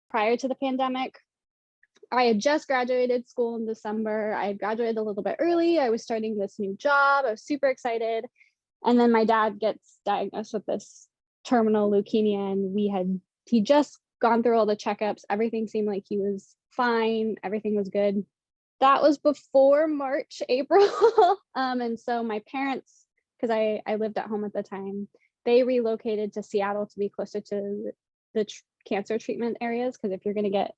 prior to the pandemic. I had just graduated school in December. I had graduated a little bit early. I was starting this new job. I was super excited. And then my dad gets diagnosed with this terminal leukemia, and he just gone through all the checkups. Everything seemed like he was fine. Everything was good. That was before March, April. And so my parents, because I lived at home at the time, they relocated to Seattle to be closer to the cancer treatment areas. Because if you're going to get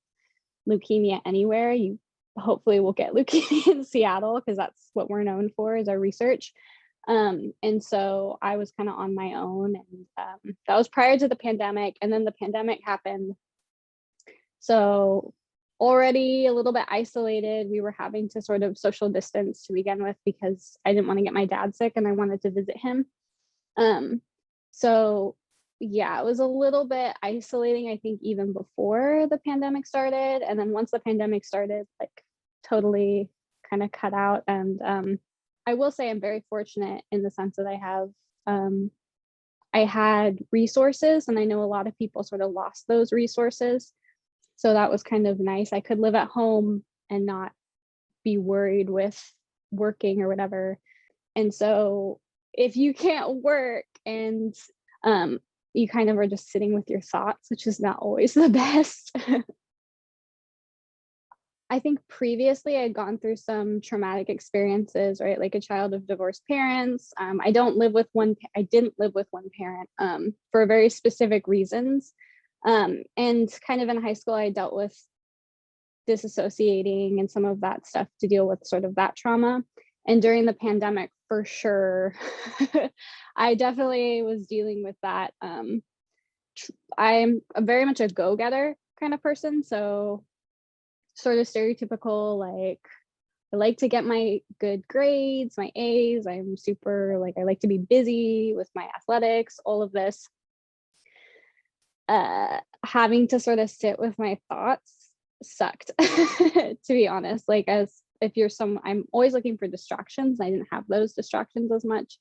leukemia anywhere, you hopefully will get leukemia in Seattle, because that's what we're known for, is our research. And so I was kind of on my own, and that was prior to the pandemic. And then the pandemic happened. So already a little bit isolated. We were having to sort of social distance to begin with, because I didn't want to get my dad sick and I wanted to visit him. So yeah, it was a little bit isolating, I think, even before the pandemic started. And then once the pandemic started, like totally kind of cut out. And I will say I'm very fortunate in the sense that I had resources, and I know a lot of people sort of lost those resources. So that was kind of nice. I could live at home and not be worried with working or whatever. And so if you can't work and you kind of are just sitting with your thoughts, which is not always the best. I think previously I'd gone through some traumatic experiences, right? Like a child of divorced parents. I didn't live with one parent for very specific reasons. And kind of in high school, I dealt with disassociating and some of that stuff to deal with sort of that trauma. And during the pandemic, for sure, I definitely was dealing with that. I'm very much a go-getter kind of person. So sort of stereotypical, like I like to get my good grades, my A's. I'm super, like, I like to be busy with my athletics, all of this. Having to sort of sit with my thoughts sucked, to be honest. Like, I'm always looking for distractions. I didn't have those distractions as much.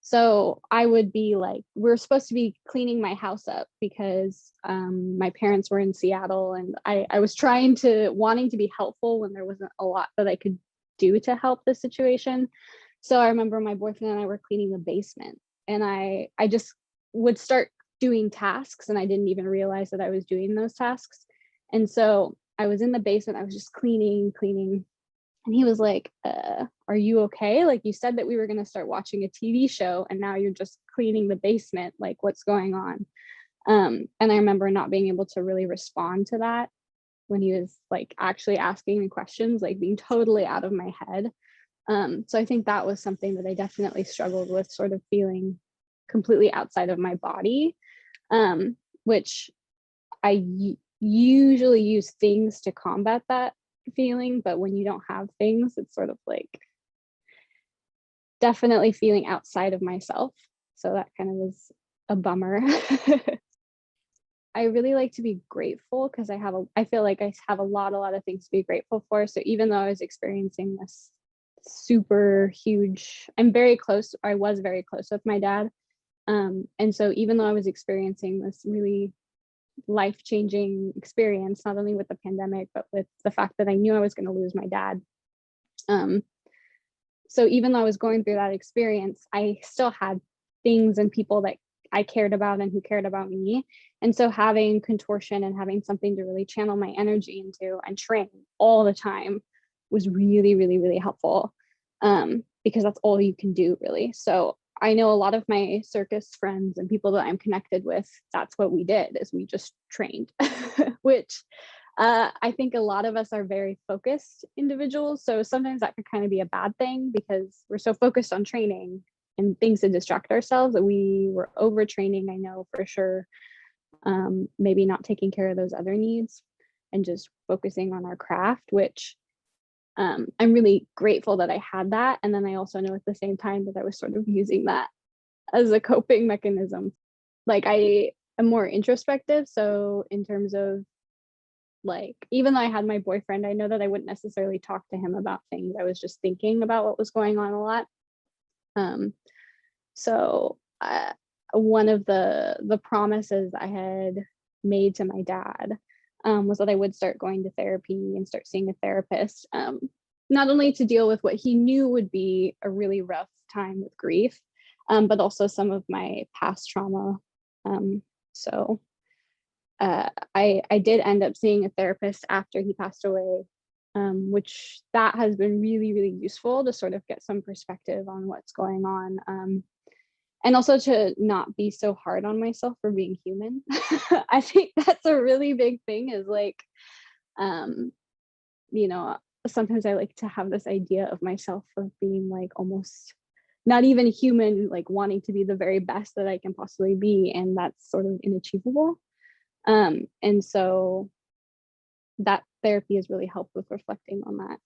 So I would be like, we're supposed to be cleaning my house up because my parents were in Seattle, and I was wanting to be helpful when there wasn't a lot that I could do to help the situation. So I remember my boyfriend and I were cleaning the basement, and I just would start doing tasks, and I didn't even realize that I was doing those tasks. And so I was in the basement, I was just cleaning. And he was like, are you okay? Like, you said that we were going to start watching a TV show, and now you're just cleaning the basement. Like, what's going on? And I remember not being able to really respond to that when he was like actually asking me questions, like being totally out of my head. So I think that was something that I definitely struggled with, sort of feeling completely outside of my body, which I usually use things to combat that feeling, but when you don't have things, it's sort of like definitely feeling outside of myself. So that kind of was a bummer. I really like to be grateful, because I feel like I have a lot of things to be grateful for. So even though I was experiencing this super huge, I was very close with my dad. And so even though I was experiencing this really life-changing experience, not only with the pandemic, but with the fact that I knew I was going to lose my dad. So even though I was going through that experience, I still had things and people that I cared about and who cared about me. And so having contortion and having something to really channel my energy into and train all the time was really, really, really helpful, because that's all you can do, really. So I know a lot of my circus friends and people that I'm connected with, that's what we did, is we just trained, which I think a lot of us are very focused individuals. So sometimes that could kind of be a bad thing, because we're so focused on training and things to distract ourselves that we were overtraining, I know for sure. Maybe not taking care of those other needs and just focusing on our craft, which I'm really grateful that I had that. And then I also know at the same time that I was sort of using that as a coping mechanism. Like, I am more introspective. So in terms of, like, even though I had my boyfriend, I know that I wouldn't necessarily talk to him about things. I was just thinking about what was going on a lot. So one of the promises I had made to my dad, was that I would start going to therapy and start seeing a therapist, not only to deal with what he knew would be a really rough time with grief, but also some of my past trauma. So I did end up seeing a therapist after he passed away, which that has been really, really useful to sort of get some perspective on what's going on. And also to not be so hard on myself for being human. I think that's a really big thing is like, um, you know, sometimes I like to have this idea of myself of being like almost not even human, like wanting to be the very best that I can possibly be. And that's sort of inachievable. And so that therapy has really helped with reflecting on that.